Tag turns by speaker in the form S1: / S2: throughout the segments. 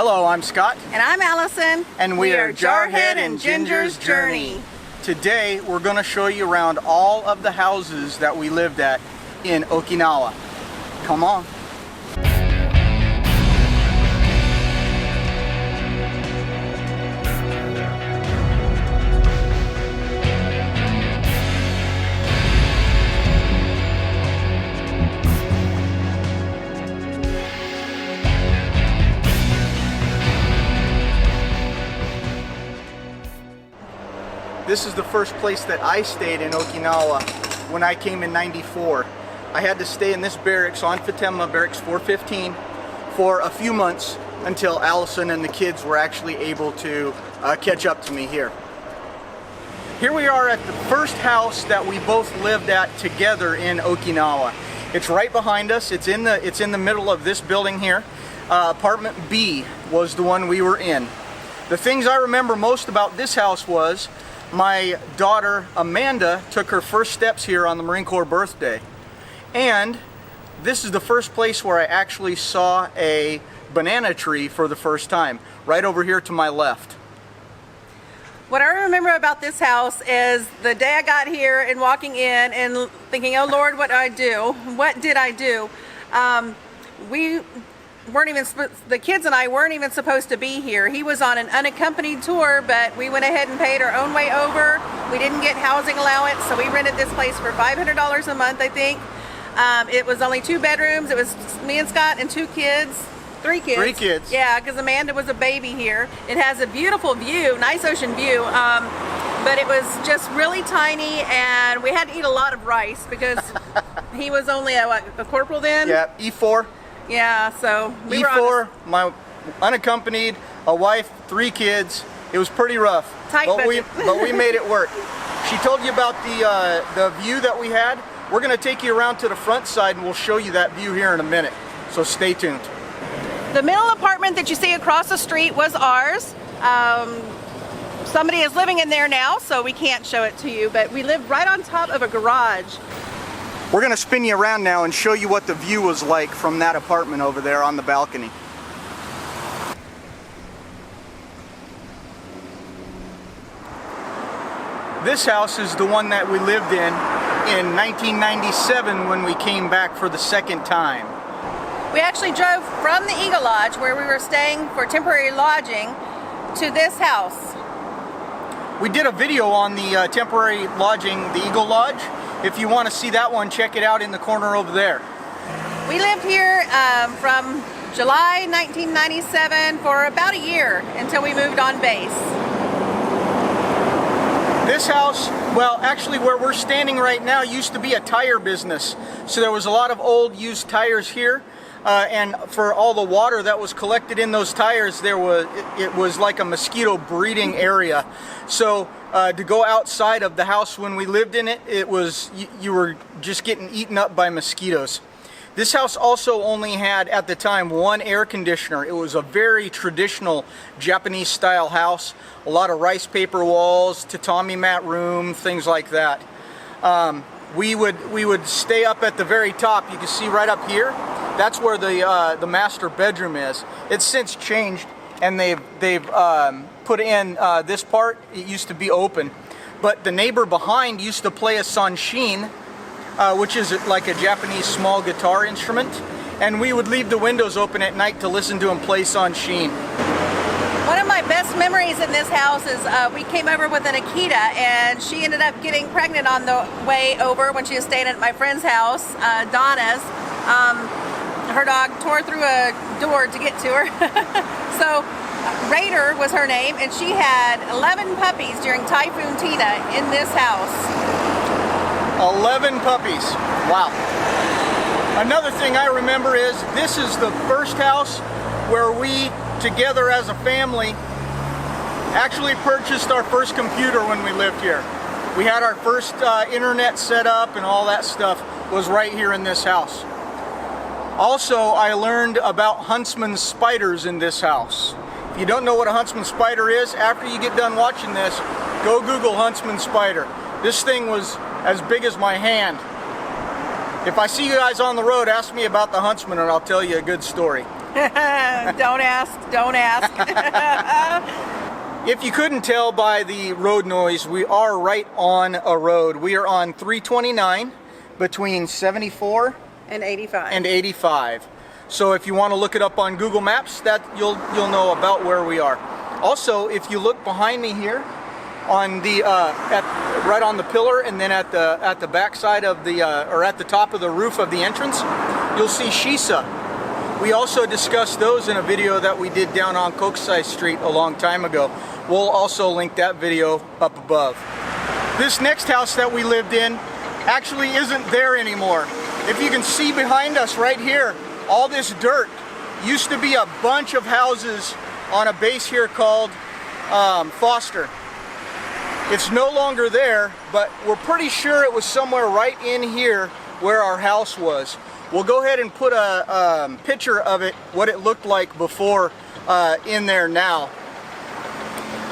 S1: Hello, I'm Scott.
S2: And I'm Allison.
S1: And we are Jarhead and Ginger's Journey. Today we're going to show you around all of the houses that we lived at in Okinawa. Come on. This is the first place that I stayed in Okinawa when I came in '94. I had to stay in this barracks on Futema, barracks 415, for a few months until Allison and the kids were actually able to catch up to me here. Here we are at the first house that we both lived at together in Okinawa. It's right behind us. It's in the middle of this building here. Apartment B was the one we were in. The things I remember most about this house was my daughter Amanda took her first steps here on the Marine Corps birthday. And this is the first place where I actually saw a banana tree for the first time, right over here to my left.
S2: What I remember about this house is the day I got here and walking in and thinking, oh Lord, what did I do? What did I do? The kids and I weren't even supposed to be here. He was on an unaccompanied tour, but we went ahead and paid our own way over. We didn't get housing allowance, so we rented this place for $500 a month, I think. It was only 2 bedrooms. It was me and Scott and 3 kids. 3 kids. Yeah, because Amanda was a baby here. It has a beautiful view, nice ocean view, but it was just really tiny, and we had to eat a lot of rice because he was only a corporal then?
S1: Yeah, E4.
S2: Yeah, so we
S1: E4,
S2: were
S1: my unaccompanied, a wife, 3 kids. It was pretty rough,
S2: tight
S1: but
S2: budget.
S1: we made it work. She told you about the view that we had. We're going to take you around to the front side and we'll show you that view here in a minute. So stay tuned.
S2: The middle apartment that you see across the street was ours. Somebody is living in there now, so we can't show it to you, but we lived right on top of a garage.
S1: We're going to spin you around now and show you what the view was like from that apartment over there on the balcony. This house is the one that we lived in 1997 when we came back for the second time.
S2: We actually drove from the Eagle Lodge, where we were staying for temporary lodging, to this house.
S1: We did a video on the temporary lodging, the Eagle Lodge. If you want to see that one, check it out in the corner over there.
S2: We lived here from July 1997 for about a year until we moved on base.
S1: This house, well, actually where we're standing right now used to be a tire business. So there was a lot of old used tires here. And for all the water that was collected in those tires, it was like a mosquito breeding area. So to go outside of the house when we lived in it, you were just getting eaten up by mosquitoes. This house also only had, at the time, 1 air conditioner. It was a very traditional Japanese style house. A lot of rice paper walls, tatami mat room, things like that. We would stay up at the very top. You can see right up here. That's where the master bedroom is. It's since changed, and they've put in this part. It used to be open, but the neighbor behind used to play a sanshin, which is like a Japanese small guitar instrument, and we would leave the windows open at night to listen to him play sanshin.
S2: One of my best memories in this house is we came over with an Akita, and she ended up getting pregnant on the way over when she was staying at my friend's house, Donna's. Her dog tore through a door to get to her. So Raider was her name, and she had 11 puppies during Typhoon Tina in this house.
S1: 11 puppies. Wow. Another thing I remember is this is the first house where we, together as a family, actually purchased our first computer when we lived here. We had our first internet set up, and all that stuff was right here in this house. Also, I learned about huntsman spiders in this house. If you don't know what a huntsman spider is, after you get done watching this, go Google huntsman spider. This thing was as big as my hand. If I see you guys on the road, ask me about the huntsman and I'll tell you a good story.
S2: Don't ask, don't ask.
S1: If you couldn't tell by the road noise, we are right on a road. We are on 329 between 74
S2: And 85.
S1: and 85. So if you want to look it up on Google Maps, that you'll know about where we are. Also, if you look behind me here, on the right on the pillar, and then at the back side of the or at the top of the roof of the entrance, you'll see Shisa. We also discussed those in a video that we did down on Kokusai Street a long time ago. We'll also link that video up above. This next house that we lived in actually isn't there anymore. If you can see behind us right here, all this dirt used to be a bunch of houses on a base here called Foster. It's no longer there, but we're pretty sure it was somewhere right in here where our house was. We'll go ahead and put a picture of it, what it looked like before, in there now.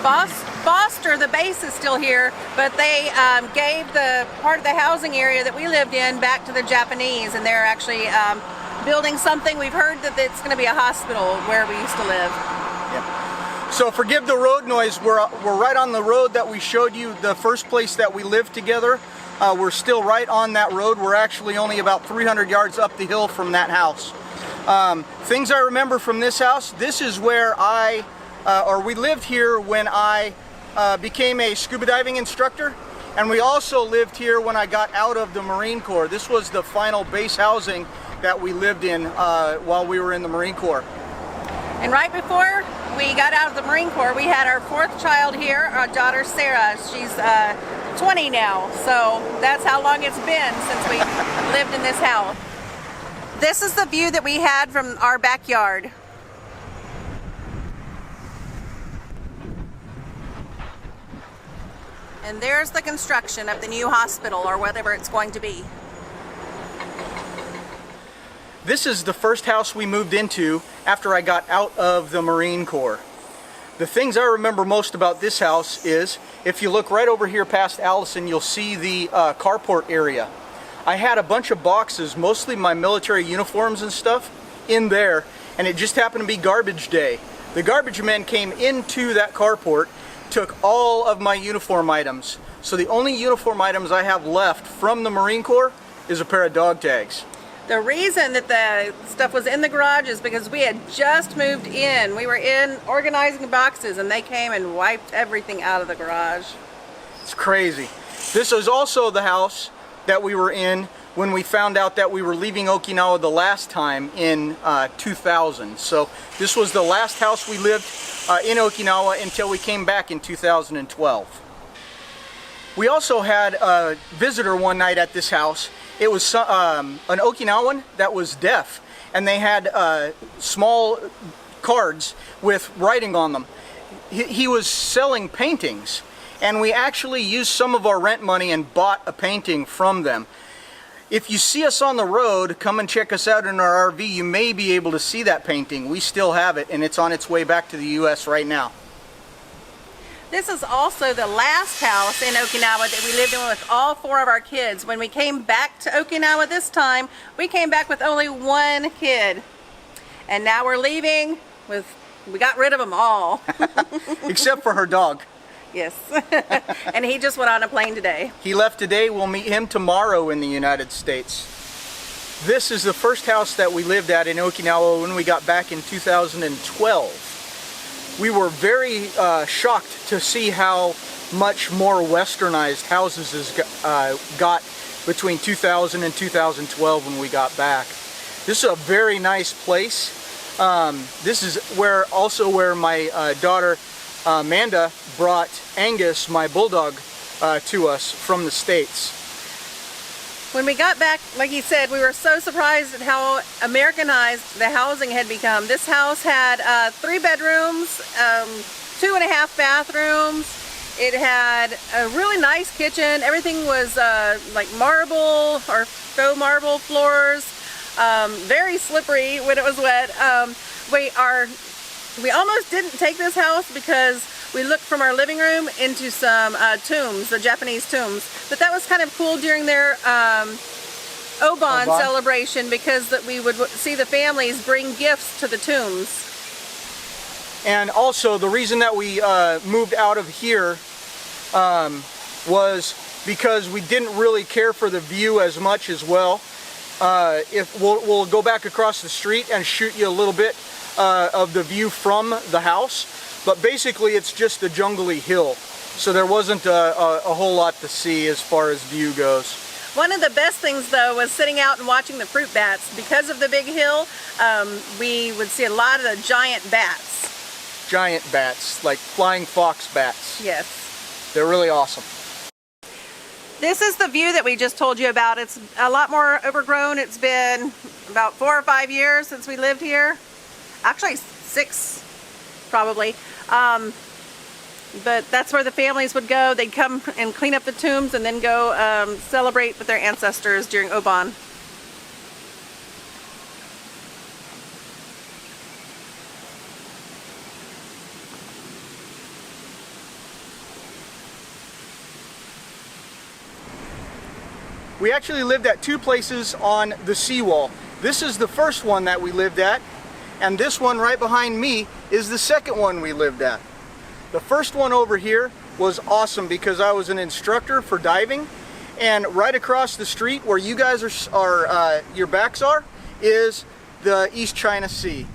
S2: Foster, the base is still here, but they gave the part of the housing area that we lived in back to the Japanese, and they're actually building something. We've heard that it's going to be a hospital where we used to live.
S1: Yeah. So forgive the road noise. We're right on the road that we showed you the first place that we lived together. We're still right on that road. We're actually only about 300 yards up the hill from that house. Things I remember from this house, this is where we lived here when I became a scuba diving instructor, and we also lived here when I got out of the Marine Corps. This was the final base housing that we lived in while we were in the Marine Corps.
S2: And right before we got out of the Marine Corps, we had our fourth child here, our daughter Sarah. She's 20 now, so that's how long it's been since we lived in this house. This is the view that we had from our backyard. And there's the construction of the new hospital, or whatever it's going to be.
S1: This is the first house we moved into after I got out of the Marine Corps. The things I remember most about this house is, if you look right over here past Allison, you'll see the carport area. I had a bunch of boxes, mostly my military uniforms and stuff, in there, and it just happened to be garbage day. The garbage men came into that carport, took all of my uniform items. So the only uniform items I have left from the Marine Corps is a pair of dog tags.
S2: The reason that the stuff was in the garage is because we had just moved in. We were in organizing boxes, and they came and wiped everything out of the garage.
S1: It's crazy. This was also the house that we were in when we found out that we were leaving Okinawa the last time in 2000. So this was the last house we lived in Okinawa until we came back in 2012. We also had a visitor one night at this house. It was an Okinawan that was deaf, and they had small cards with writing on them. He was selling paintings, and we actually used some of our rent money and bought a painting from them. If you see us on the road, come and check us out in our RV. You may be able to see that painting. We still have it, and it's on its way back to the US right now.
S2: This is also the last house in Okinawa that we lived in with all four of our kids. When we came back to Okinawa this time, we came back with only one kid. And now we're leaving with, we got rid of them all.
S1: Except for her dog.
S2: Yes. And he just went on a plane today.
S1: He left today. We'll meet him tomorrow in the United States. This is the first house that we lived at in Okinawa when we got back in 2012. We were very shocked to see how much more westernized houses got between 2000 and 2012 when we got back. This is a very nice place. This is also where my daughter Amanda brought Angus, my bulldog, to us from the States.
S2: When we got back, like he said, we were so surprised at how Americanized the housing had become. This house had 3 bedrooms, 2.5 bathrooms. It had a really nice kitchen. Everything was like marble or faux marble floors, very slippery when it was wet. We almost didn't take this house because we looked from our living room into some tombs, the Japanese tombs. But that was kind of cool during their Oban
S1: Oban?
S2: celebration, because that we would see the families bring gifts to the tombs.
S1: And also, the reason that we moved out of here was because we didn't really care for the view as much as well. If we'll go back across the street and shoot you a little bit of the view from the house, but basically it's just a jungly hill, so there wasn't a whole lot to see as far as view goes.
S2: One of the best things though was sitting out and watching the fruit bats. Because of the big hill, we would see a lot of the giant bats.
S1: Giant bats, like flying fox bats.
S2: Yes.
S1: They're really awesome.
S2: This is the view that we just told you about. It's a lot more overgrown. It's been about 4 or 5 years since we lived here. Actually 6 probably. But that's where the families would go. They'd come and clean up the tombs and then go celebrate with their ancestors during Oban.
S1: We actually lived at 2 places on the Seawall. This is the first one that we lived at, and this one right behind me is the second one we lived at. The first one over here was awesome because I was an instructor for diving, and right across the street where you guys are your backs are, is the East China Sea.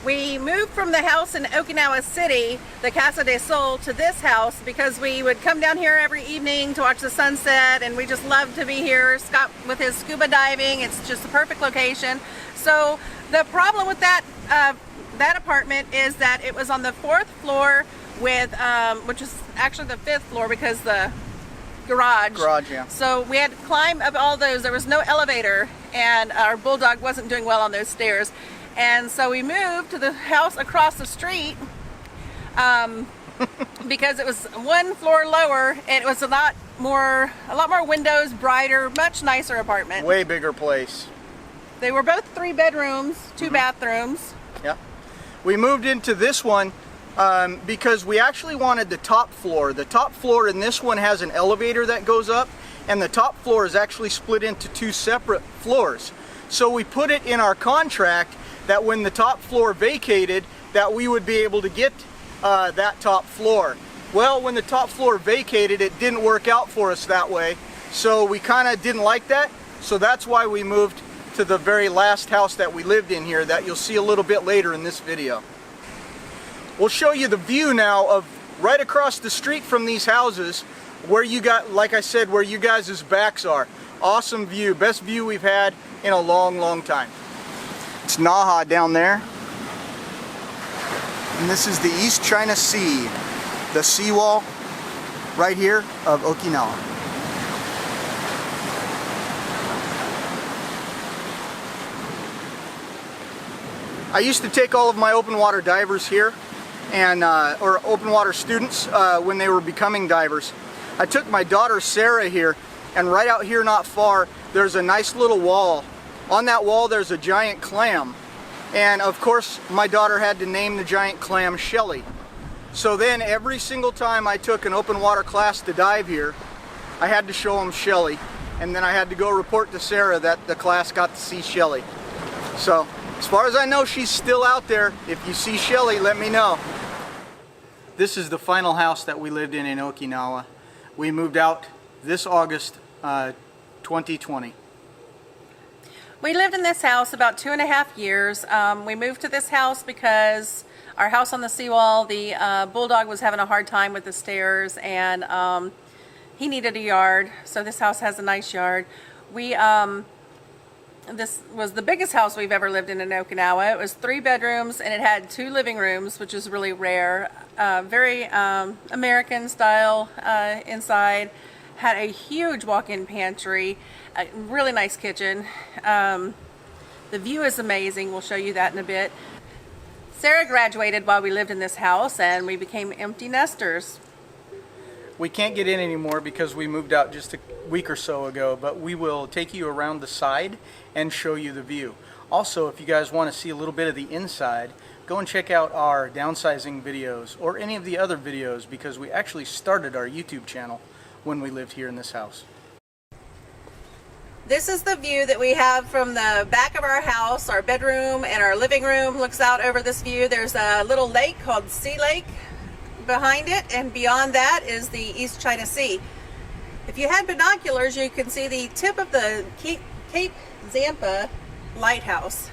S2: We moved from the house in Okinawa City, the Casa de Sol, to this house because we would come down here every evening to watch the sunset, and we just loved to be here. Scott with his scuba diving, it's just the perfect location. So the problem with that that apartment is that it was on the 4th floor with, which is actually the 5th floor because the garage.
S1: Yeah.
S2: So we had to climb up all those. There was no elevator, and our bulldog wasn't doing well on those stairs. And so we moved to the house across the street because it was 1 floor lower, and it was a lot more windows, brighter, much nicer apartment.
S1: Way bigger place.
S2: They were both 3 bedrooms, 2 bathrooms.
S1: Yeah. We moved into this one because we actually wanted the top floor. The top floor in this one has an elevator that goes up, and the top floor is actually split into 2 separate floors. So we put it in our contract that when the top floor vacated, that we would be able to get that top floor. Well, when the top floor vacated, it didn't work out for us that way, so we kind of didn't like that. So that's why we moved to the very last house that we lived in here, that you'll see a little bit later in this video. We'll show you the view now of right across the street from these houses, where you got, like I said, where you guys' backs are. Awesome view, best view we've had in a long time. It's Naha down there, and this is the East China Sea, the seawall right here of Okinawa. I used to take all of my open water divers here, and or open water students when they were becoming divers. I took my daughter Sarah here, and right out here not far there's a nice little wall. On that wall there's a giant clam, and of course my daughter had to name the giant clam Shelly. So then every single time I took an open water class to dive here, I had to show them Shelly, and then I had to go report to Sarah that the class got to see Shelly. So as far as I know, she's still out there. If you see Shelly, let me know. This is the final house that we lived in Okinawa. We moved out this August 2020.
S2: We lived in this house about 2.5 years. We moved to this house because our house on the seawall, the bulldog was having a hard time with the stairs, and he needed a yard. So this house has a nice yard. This was the biggest house we've ever lived in Okinawa. It was 3 bedrooms, and it had 2 living rooms, which is really rare. Very American style inside. Had a huge walk-in pantry, a really nice kitchen. The view is amazing. We'll show you that in a bit. Sarah graduated while we lived in this house, and we became empty nesters.
S1: We can't get in anymore because we moved out just a week or so ago, but we will take you around the side and show you the view. Also, if you guys want to see a little bit of the inside, go and check out our downsizing videos or any of the other videos, because we actually started our YouTube channel when we lived here in this house.
S2: This is the view that we have from the back of our house. Our bedroom and our living room looks out over this view. There's a little lake called Sea Lake behind it, and beyond that is the East China Sea. If you had binoculars, you can see the tip of the Cape Zampa lighthouse.